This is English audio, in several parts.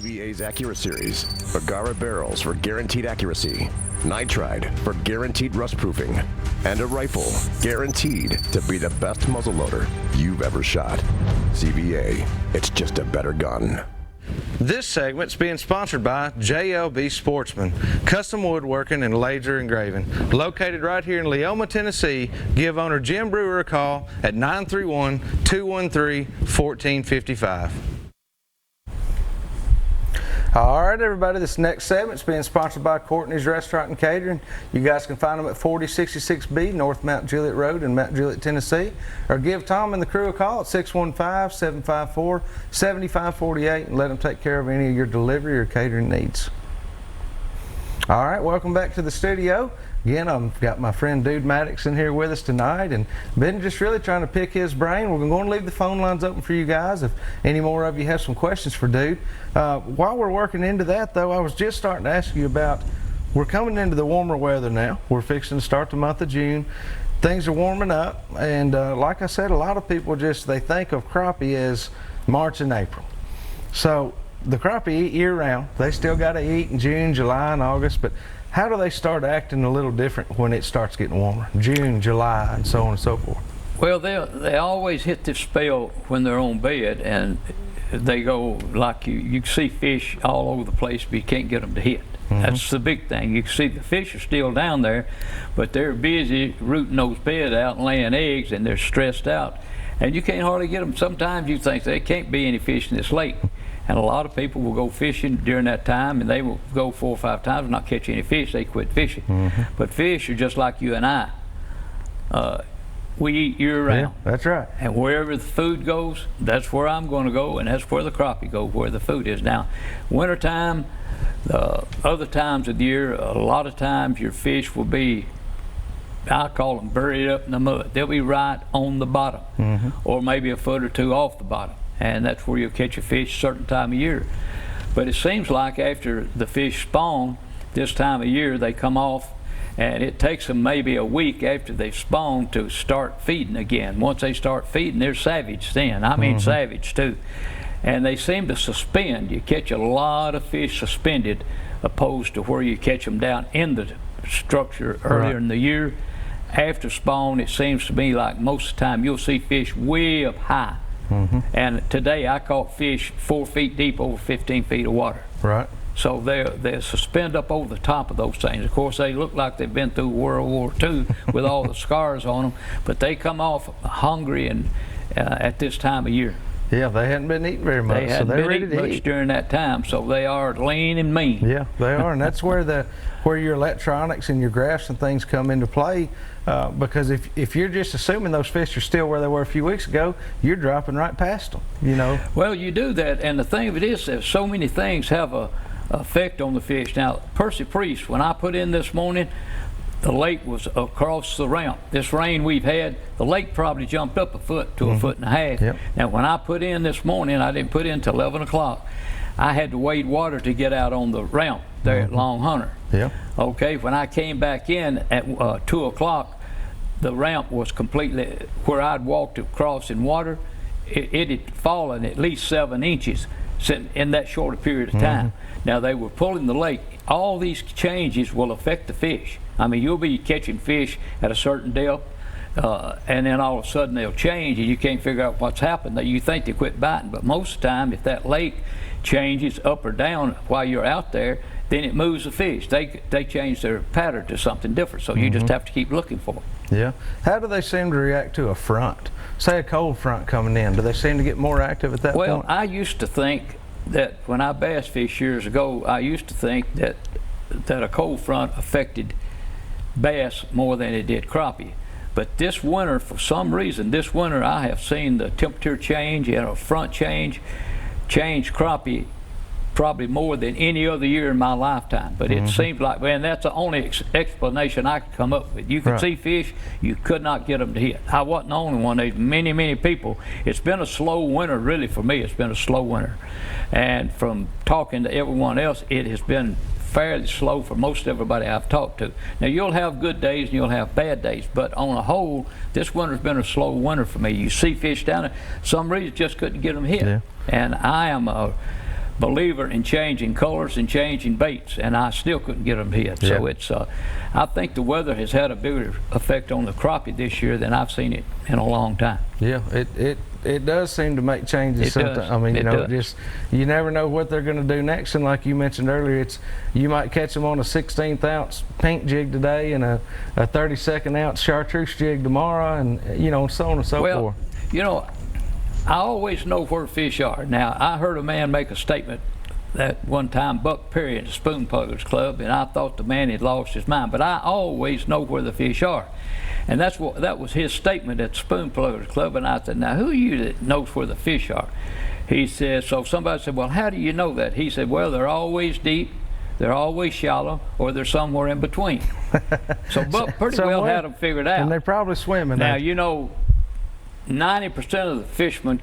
CVA's AccuraSeries, Bagara barrels for guaranteed accuracy, nitride for guaranteed rust proofing, and a rifle guaranteed to be the best muzzleloader you've ever shot. CVA, it's just a better gun. This segment's being sponsored by JLB Sportsman, custom woodworking and laser engraving. Located right here in Leoma, Tennessee, give owner Jim Brewer a call at 931-213-1455. All right, everybody, this next segment's being sponsored by Courtney's Restaurant and Catering. You guys can find them at 4066B North Mount Juliet Road in Mount Juliet, Tennessee, or give Tom and the crew a call at 615-754-7548 and let them take care of any of your delivery or catering needs. All right, welcome back to the studio. Again, I've got my friend Dude Maddox in here with us tonight, and been just really trying to pick his brain. We're going to leave the phone lines open for you guys if any more of you have some questions for Dude. While we're working into that, though, I was just starting to ask you about, we're coming into the warmer weather now. We're fixing to start the month of June. Things are warming up, and like I said, a lot of people they think of crappie as March and April. So the crappie eat year-round. They still got to eat in June, July, and August, but how do they start acting a little different when it starts getting warmer? June, July, and so on and so forth. Well, they always hit this spell when they're on bed, and they go like you can see fish all over the place, but you can't get them to hit. Mm-hmm. That's the big thing. You can see the fish are still down there, but they're busy rooting those beds out and laying eggs, and they're stressed out, and you can't hardly get them. Sometimes you think there can't be any fish in this lake. And a lot of people will go fishing during that time, and they will go 4 or 5 times and not catch any fish. They quit fishing. Mm-hmm. But fish are just like you and I. We eat year-round. Yeah, that's right. And wherever the food goes, that's where I'm going to go, and that's where the crappie go, where the food is. Now, wintertime, other times of the year, a lot of times your fish will be, I call them buried up in the mud. They'll be right on the bottom, mm-hmm. or maybe a foot or two off the bottom. And that's where you'll catch a fish a certain time of year. But it seems like after the fish spawn, this time of year, they come off, and it takes them maybe a week after they've spawned to start feeding again. Once they start feeding, they're savage then. I mean, mm-hmm. savage too. And they seem to suspend. You catch a lot of fish suspended, opposed to where you catch them down in the structure earlier right. in the year. After spawn, it seems to me like most of the time you'll see fish way up high. Mm-hmm. And today I caught fish 4 feet deep over 15 feet of water. Right. So they suspend up over the top of those things. Of course, they look like they've been through World War II with all the scars on them, but they come off hungry and at this time of year. Yeah, they hadn't been eating very much, so they're ready to eat during that time. So they are lean and mean. Yeah, they are, and that's where your electronics and your graphs and things come into play. Because if you're just assuming those fish are still where they were a few weeks ago, you're dropping right past them. You know. Well, you do that, and the thing of it is that so many things have a effect on the fish. Now, Percy Priest, when I put in this morning, the lake was across the ramp. This rain we've had, the lake probably jumped up a foot to mm-hmm. a foot and a half. Yep. Now, when I put in this morning, I didn't put in till 11 o'clock. I had to wade water to get out on the ramp there mm-hmm. at Long Hunter. Yeah. Okay, when I came back in at 2 o'clock, the ramp was completely, where I'd walked across in water, it had fallen at least 7 inches in that short a period of time. Mm-hmm. Now, they were pulling the lake. All these changes will affect the fish. I mean, you'll be catching fish at a certain depth, and then all of a sudden they'll change, and you can't figure out what's happened. You think they quit biting, but most of the time, if that lake changes up or down while you're out there, then it moves the fish. They change their pattern to something different, so you mm-hmm. just have to keep looking for them. Yeah. How do they seem to react to a front? Say a cold front coming in. Do they seem to get more active at that point? Well, I used to think that when I bass fished years ago, I used to think that a cold front affected bass more than it did crappie. But this winter, for some reason, I have seen the temperature change and a front change crappie probably more than any other year in my lifetime. But mm-hmm. it seems like, man, that's the only explanation I could come up with. You could right. see fish, you could not get them to hit. I wasn't the only one. There's many, many people. It's been a slow winter, really, for me. It's been a slow winter. And from talking to everyone else, it has been fairly slow for most everybody I've talked to. Now, you'll have good days and you'll have bad days, but on a whole, this winter's been a slow winter for me. You see fish down there, some reason just couldn't get them hit. Yeah. And I am a believer in changing colors and changing baits, and I still couldn't get them to hit. Yeah. So it's, I think the weather has had a bigger effect on the crappie this year than I've seen it in a long time. Yeah, it does seem to make changes It sometimes. does. I mean, you It know, does. just you never know what they're going to do next. And like you mentioned earlier, it's you might catch them on a 16th ounce pink jig today and a 32nd ounce chartreuse jig tomorrow, and you know, so on and so Well, forth. you know, I always know where fish are. Now, I heard a man make a statement that one time, Buck Perry at the Spoon Pluggers Club, and I thought the man had lost his mind. But I always know where the fish are. And that was his statement at the Spoon Pluggers Club. And I said, now, who are you that knows where the fish are? He said, so somebody said, well, how do you know that? He said, well, they're always deep, they're always shallow, or they're somewhere in between. So Buck pretty well Somewhere. had them figured out. And they're probably swimming. Now, ain't you know, 90% of the fishermen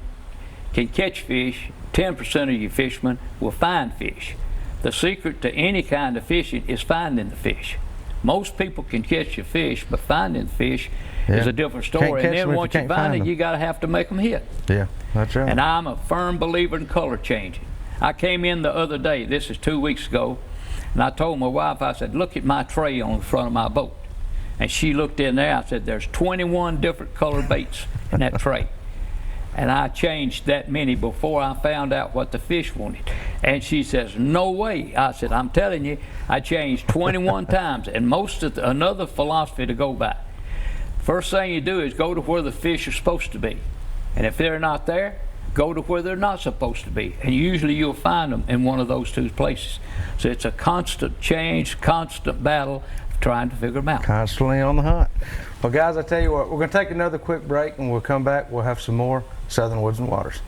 can catch fish, 10% of you fishermen will find fish. The secret to any kind of fishing is finding the fish. Most people can catch a fish, but finding the fish is Yeah. a different Can't story. catch And them then if once you you can't find find it, them. you got to have to make them hit. Yeah, that's right. And I'm a firm believer in color changing. I came in the other day, this is 2 weeks ago, and I told my wife, I said, look at my tray on the front of my boat. And she looked in there, I said, there's 21 different color baits in that tray. And I changed that many before I found out what the fish wanted. And she says, no way. I said, I'm telling you, I changed 21 times. And most of another philosophy to go by. First thing you do is go to where the fish are supposed to be. And if they're not there, go to where they're not supposed to be. And usually you'll find them in one of those two places. So it's a constant change, constant battle of trying to figure them out. Constantly on the hunt. Well, guys, I tell you what, we're going to take another quick break, and we'll come back. We'll have some more Southern Woods and Waters.